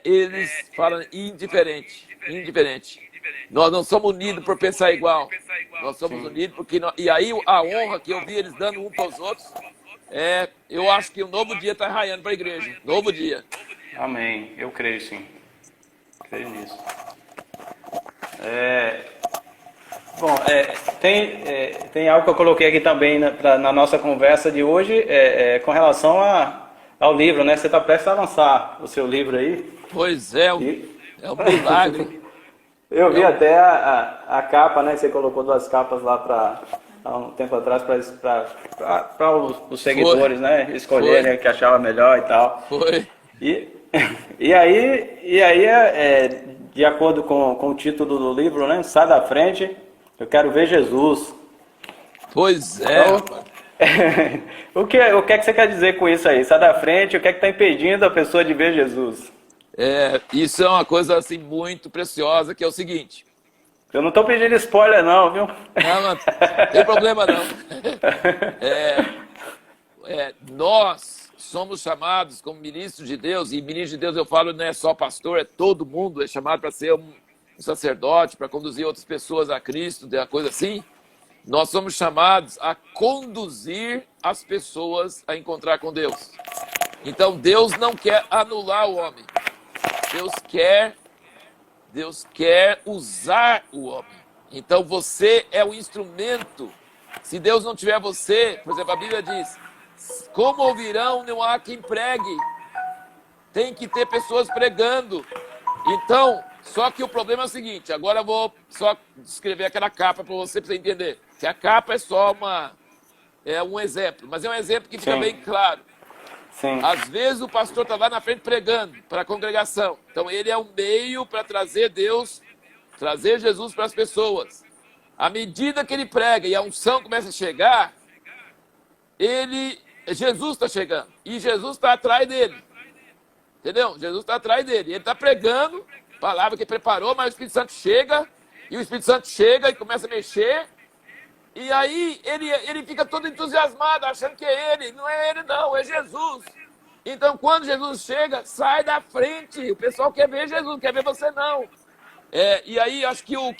eles falam indiferente. Nós não somos unidos por pensar igual. Nós somos unidos porque... E aí a honra que eu vi eles dando um para os outros, eu acho que um novo dia está raiando para a igreja. Novo dia. Amém. Eu creio, sim. Creio nisso. Bom, tem algo que eu coloquei aqui também na nossa conversa de hoje, com relação ao livro, né? Você está prestes a lançar o seu livro aí. Pois é, é um milagre. Eu vi até a capa, né? Você colocou 2 capas lá há um tempo atrás para os seguidores, né? Escolherem o que achava melhor e tal. Foi. E aí de acordo com o título do livro, né? Sai da frente, eu quero ver Jesus. Pois é. Então, o que é que você quer dizer com isso aí? Sai da frente, o que é que está impedindo a pessoa de ver Jesus? Isso é uma coisa assim muito preciosa, que é o seguinte. Eu não estou pedindo spoiler não, viu? Não tem problema não. Nós somos chamados como ministros de Deus, e ministro de Deus eu falo não é só pastor, é todo mundo, é chamado para ser um sacerdote, para conduzir outras pessoas a Cristo, uma coisa assim. Nós somos chamados a conduzir as pessoas a encontrar com Deus. Então Deus não quer anular o homem. Deus quer Deus quer usar o homem. Então você é o instrumento. Se Deus não tiver você, por exemplo, a Bíblia diz: como ouvirão, não há quem pregue. Tem que ter pessoas pregando. Então, só que o problema é o seguinte, agora eu vou só descrever aquela capa para você entender. Que a capa é um exemplo, mas é um exemplo que fica Sim. bem claro. Sim. Às vezes o pastor está lá na frente pregando para a congregação. Então ele é um meio para trazer trazer Jesus para as pessoas. À medida que ele prega e a unção começa a chegar, Jesus está chegando e Jesus está atrás dele. Entendeu? Jesus está atrás dele. Ele está pregando, palavra que ele preparou, mas o Espírito Santo chega, e o Espírito Santo chega e começa a mexer, e aí ele fica todo entusiasmado, achando que é ele. Não é ele, não, é Jesus. Então, quando Jesus chega, sai da frente. O pessoal quer ver Jesus, não quer ver você, não. E aí, acho que o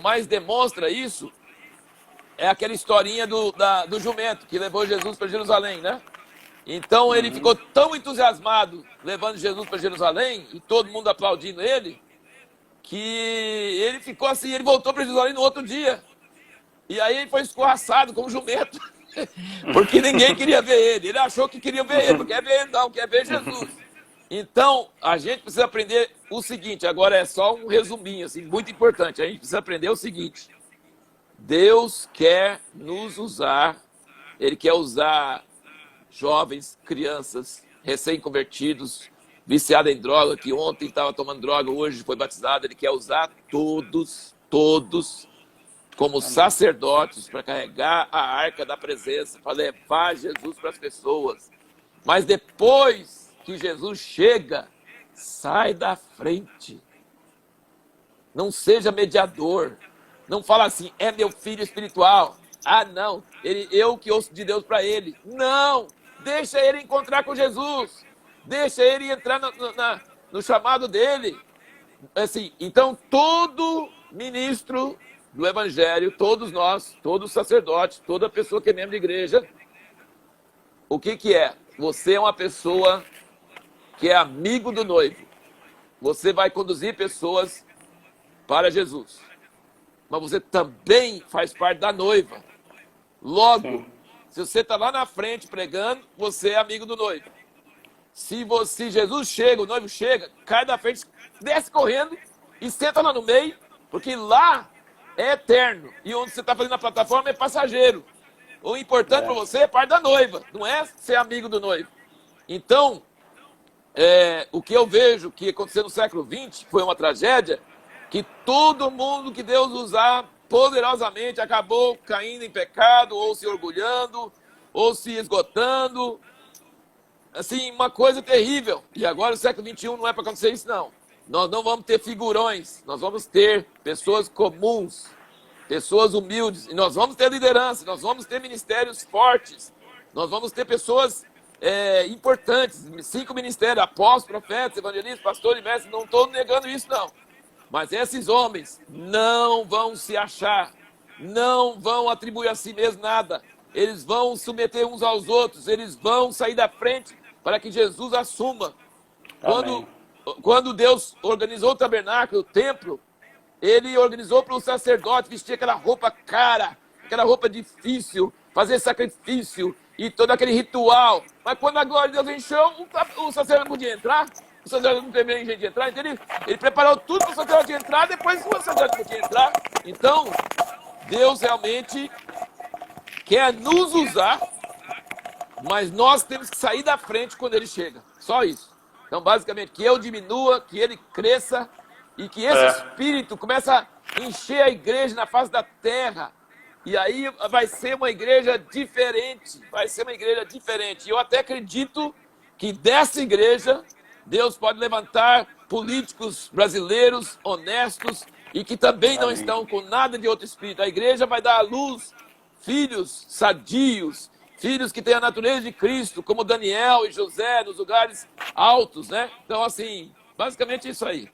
mais demonstra isso é aquela historinha do jumento que levou Jesus para Jerusalém, né? Então ele ficou tão entusiasmado levando Jesus para Jerusalém e todo mundo aplaudindo ele, que ele ficou assim, ele voltou para Jerusalém no outro dia. E aí ele foi escorraçado como jumento, porque ninguém queria ver ele. Ele achou que queria ver ele, não quer ver ele não, quer ver Jesus. Então a gente precisa aprender o seguinte, agora é só um resuminho, assim, muito importante. A gente precisa aprender o seguinte: Deus quer nos usar, Ele quer usar jovens, crianças, recém-convertidos, viciados em droga, que ontem estava tomando droga, hoje foi batizado. Ele quer usar todos como sacerdotes para carregar a arca da presença, para levar Jesus para as pessoas. Mas depois que Jesus chega, sai da frente. Não seja mediador. Não fala assim, é meu filho espiritual. Ah, não, eu que ouço de Deus para ele. Não, deixa ele encontrar com Jesus. Deixa ele entrar no chamado dele. Assim, então, todo ministro do evangelho, todos nós, todo sacerdote, toda pessoa que é membro de igreja, o que é? Você é uma pessoa que é amigo do noivo. Você vai conduzir pessoas para Jesus. Mas você também faz parte da noiva. Logo, se você está lá na frente pregando, você é amigo do noivo. Se Jesus chega, o noivo chega, cai da frente, desce correndo e senta lá no meio, porque lá é eterno. E onde você está fazendo a plataforma é passageiro. O importante para você é parte da noiva, não é ser amigo do noivo. Então, o que eu vejo que aconteceu no século XX foi uma tragédia, que todo mundo que Deus usar poderosamente acabou caindo em pecado, ou se orgulhando, ou se esgotando. Assim, uma coisa terrível. E agora o século XXI não é para acontecer isso, não. Nós não vamos ter figurões, nós vamos ter pessoas comuns, pessoas humildes, e nós vamos ter liderança, nós vamos ter ministérios fortes, nós vamos ter pessoas importantes, 5 ministérios, apóstolos, profetas, evangelistas, pastores e mestres. Não estou negando isso, não. Mas esses homens não vão se achar, não vão atribuir a si mesmos nada. Eles vão submeter uns aos outros, eles vão sair da frente para que Jesus assuma. Quando Deus organizou o tabernáculo, o templo, ele organizou para o sacerdote vestir aquela roupa cara, aquela roupa difícil, fazer sacrifício e todo aquele ritual. Mas quando a glória de Deus encheu, o sacerdote não podia entrar. O sacerdote não teve jeito de entrar, então ele preparou tudo para o sacerdote entrar, depois o sacerdote podia entrar. Então, Deus realmente quer nos usar, mas nós temos que sair da frente quando ele chega. Só isso. Então, basicamente, que eu diminua, que ele cresça e que esse espírito comece a encher a igreja na face da terra. E aí vai ser uma igreja diferente. Vai ser uma igreja diferente. E eu até acredito que dessa igreja Deus pode levantar políticos brasileiros honestos e que também não estão com nada de outro espírito. A igreja vai dar à luz filhos sadios, filhos que têm a natureza de Cristo, como Daniel e José, nos lugares altos, né? Então, assim, basicamente isso aí.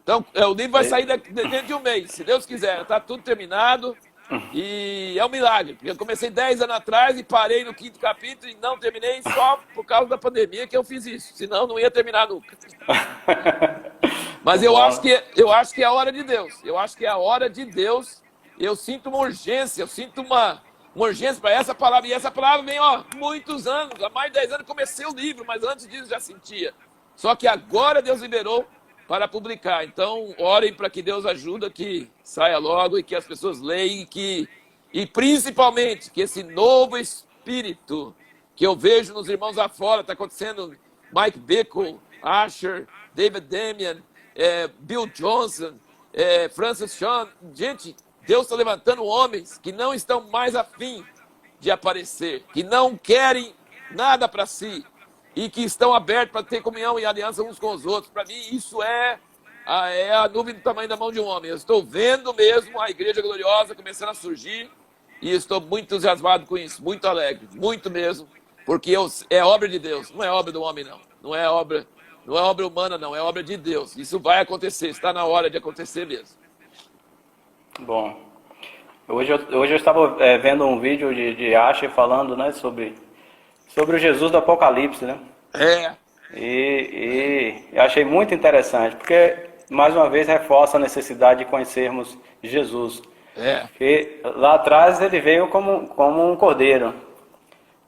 Então, o livro vai sair dentro de um mês, se Deus quiser. Está tudo terminado, E é um milagre, porque eu comecei 10 anos atrás e parei no 5º capítulo e não terminei só por causa da pandemia que eu fiz isso. Senão não ia terminar nunca. Mas eu acho que é a hora de Deus. Eu acho que é a hora de Deus. Eu sinto uma urgência, eu sinto uma urgência para essa palavra. E essa palavra vem, muitos anos, há mais de 10 anos comecei o livro, mas antes disso já sentia. Só que agora Deus liberou para publicar. Então, orem para que Deus ajude, que saia logo e que as pessoas leiam e principalmente que esse novo espírito que eu vejo nos irmãos lá fora, está acontecendo, Mike Bickle, Asher, David Damian, Bill Johnson, Francis Chan, gente, Deus está levantando homens que não estão mais afim de aparecer, que não querem nada para si, e que estão abertos para ter comunhão e aliança uns com os outros. Para mim, isso é a nuvem do tamanho da mão de um homem. Eu estou vendo mesmo a Igreja Gloriosa começando a surgir e estou muito entusiasmado com isso, muito alegre, muito mesmo, porque é obra de Deus, não é obra do homem, não. Não é obra humana, não, é obra de Deus. Isso vai acontecer, está na hora de acontecer mesmo. Bom, hoje eu estava vendo um vídeo de Asher falando, né, sobre o Jesus do Apocalipse, né? E eu achei muito interessante, porque, mais uma vez, reforça a necessidade de conhecermos Jesus. Porque lá atrás ele veio como um cordeiro,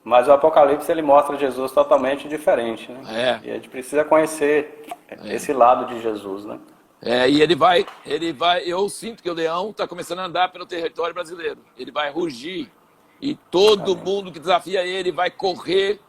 mas o Apocalipse ele mostra Jesus totalmente diferente, né? E a gente precisa conhecer esse lado de Jesus, né? E ele vai, eu sinto que o leão está começando a andar pelo território brasileiro. Ele vai rugir e todo mundo que desafia ele vai correr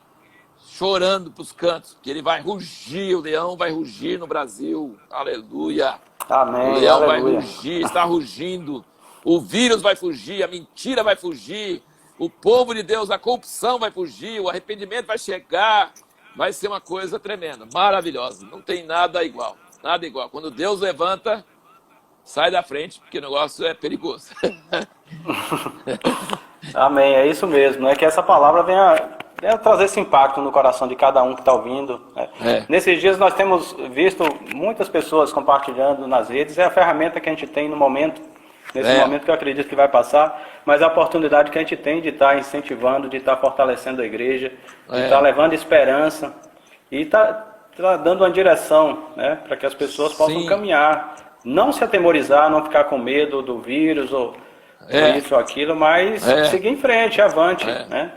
chorando para os cantos, porque ele vai rugir, o leão vai rugir no Brasil. Aleluia. Amém. O leão Aleluia. vai rugir, está rugindo. O vírus vai fugir, a mentira vai fugir, o povo de Deus, a corrupção vai fugir, o arrependimento vai chegar. Vai ser uma coisa tremenda, maravilhosa. Não tem nada igual. Nada igual. Quando Deus levanta, sai da frente, porque o negócio é perigoso. Amém, é isso mesmo, né? Que essa palavra venha trazer esse impacto no coração de cada um que está ouvindo. Né? Nesses dias nós temos visto muitas pessoas compartilhando nas redes, é a ferramenta que a gente tem no momento, nesse momento que eu acredito que vai passar, mas a oportunidade que a gente tem de estar incentivando, de estar fortalecendo a igreja, de estar levando esperança e estar dando uma direção, né? Para que as pessoas possam caminhar, não se atemorizar, não ficar com medo do vírus ou isso ou aquilo, mas seguir em frente, avante, né?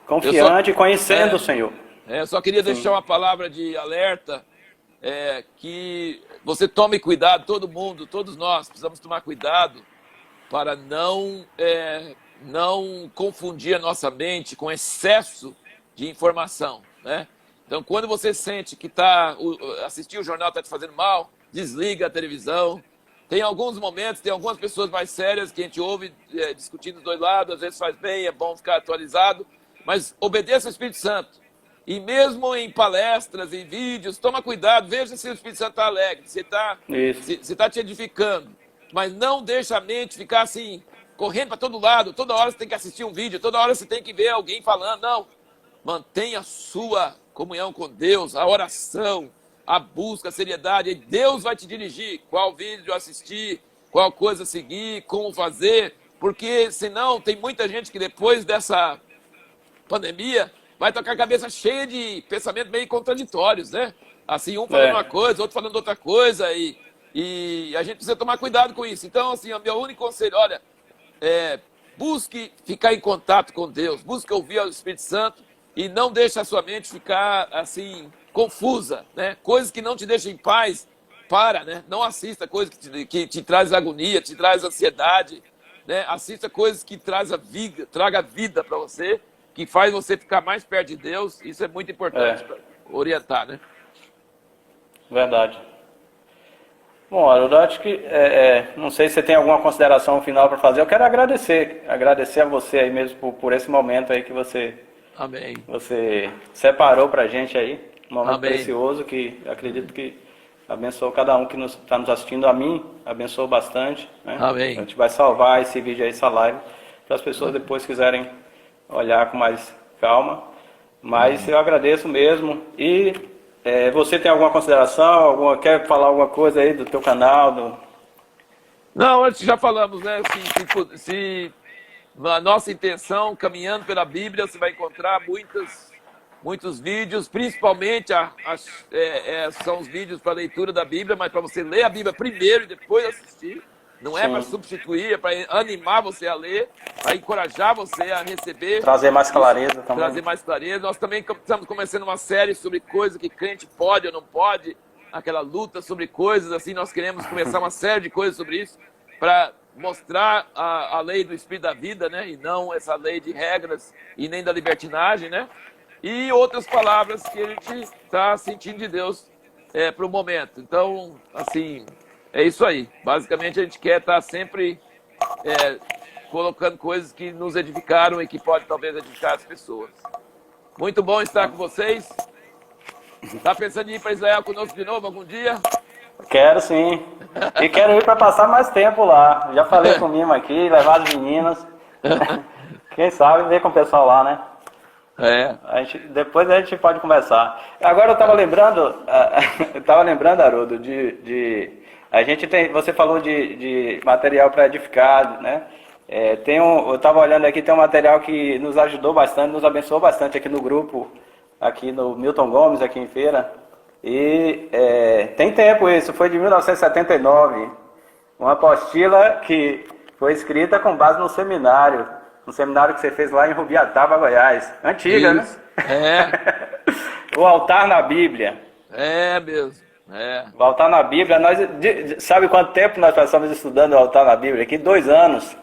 Confiante, conhecendo o Senhor. Eu só queria deixar uma palavra de alerta, que você tome cuidado, todo mundo, todos nós precisamos tomar cuidado para não confundir a nossa mente com excesso de informação, né? Então, quando você sente que assistir o jornal está te fazendo mal, desliga a televisão. Tem alguns momentos, tem algumas pessoas mais sérias que a gente ouve discutindo dos dois lados, às vezes faz bem, é bom ficar atualizado, mas obedeça ao Espírito Santo. E mesmo em palestras, em vídeos, toma cuidado, veja se o Espírito Santo está alegre, se está te edificando. Mas não deixa a mente ficar assim, correndo para todo lado, toda hora você tem que assistir um vídeo, toda hora você tem que ver alguém falando. Não, mantenha a sua comunhão com Deus, a oração, a busca, a seriedade. E Deus vai te dirigir qual vídeo assistir, qual coisa seguir, como fazer. Porque senão tem muita gente que depois dessa pandemia vai estar com a cabeça cheia de pensamentos meio contraditórios, né? Assim, um falando uma coisa, outro falando outra coisa, e a gente precisa tomar cuidado com isso. Então, assim, o meu único conselho, olha, busque ficar em contato com Deus, busque ouvir o Espírito Santo e não deixe a sua mente ficar, assim, confusa, né? Coisas que não te deixam em paz, né? Não assista coisas que te traz agonia, te traz ansiedade, né? Assista coisas que traga vida para você, que faz você ficar mais perto de Deus. Isso é muito importante para orientar, né? Verdade. Bom, eu acho que, não sei se você tem alguma consideração final para fazer. Eu quero agradecer a você aí mesmo por esse momento aí que você separou para a gente aí. Um momento precioso que acredito que abençoou cada um que está nos assistindo. A mim, abençoou bastante. Né? Amém. A gente vai salvar esse vídeo aí, essa live, para as pessoas depois quiserem olhar com mais calma. Mas eu agradeço mesmo. E você tem alguma consideração? Quer falar alguma coisa aí do teu canal? Não, antes já falamos, né? Se a nossa intenção, caminhando pela Bíblia, você vai encontrar muitos vídeos, principalmente são os vídeos para leitura da Bíblia, mas para você ler a Bíblia primeiro e depois assistir. Não é para substituir, é para animar você a ler, para encorajar você a receber. Trazer mais clareza também. Trazer mais clareza. Nós também estamos começando uma série sobre coisas que crente pode ou não pode, aquela luta sobre coisas, assim, nós queremos começar uma série de coisas sobre isso, para mostrar a lei do Espírito da vida, né? E não essa lei de regras e nem da libertinagem, né? E outras palavras que a gente está sentindo de Deus para o momento. Então, assim, é isso aí. Basicamente, a gente quer estar sempre colocando coisas que nos edificaram e que pode talvez edificar as pessoas. Muito bom estar com vocês. Está pensando em ir para Israel conosco de novo algum dia? Quero sim. E quero ir para passar mais tempo lá. Já falei com o Mimo aqui, levar as meninas. Quem sabe ver com o pessoal lá, né? Depois a gente pode conversar. Agora eu estava lembrando, Haroldo, a gente tem, você falou de material para edificar, né? Eu estava olhando aqui, tem um material que nos ajudou bastante, nos abençoou bastante aqui no grupo, aqui no Milton Gomes, aqui em Feira. E tem tempo isso, foi de 1979, uma apostila que foi escrita com base no seminário que você fez lá em Rubiataba, Goiás. Antiga, isso, né? O altar na Bíblia. É mesmo. O altar na Bíblia, sabe quanto tempo nós passamos estudando o altar na Bíblia? Aqui 2 anos.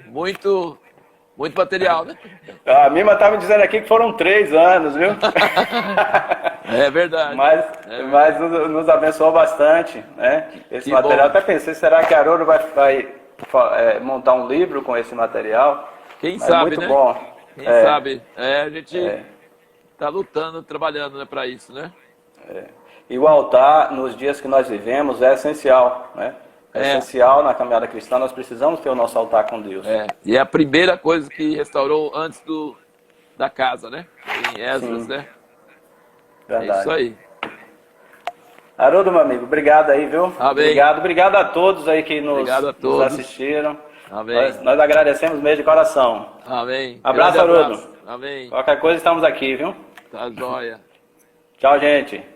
Muito material, né? A Mima estava me dizendo aqui que foram 3 anos, viu? É verdade. Mas nos abençoou bastante, né? Esse material. Bom. Até pensei, será que a Haroldo vai montar um livro com esse material? Quem sabe, muito né? Bom. Quem sabe? A gente está lutando, trabalhando, né, para isso, né? E o altar, nos dias que nós vivemos, é essencial, né? É essencial na caminhada cristã, nós precisamos ter o nosso altar com Deus. E é a primeira coisa que restaurou antes da casa, né? Em Esdras, né? Verdade. É isso aí. Haroldo, meu amigo, obrigado aí, viu? Amém. Obrigado a todos aí que nos assistiram. Amém. Nós agradecemos mesmo de coração. Amém. Abraço, Haroldo. Amém. Qualquer coisa estamos aqui, viu? Tá joia. Tchau, gente.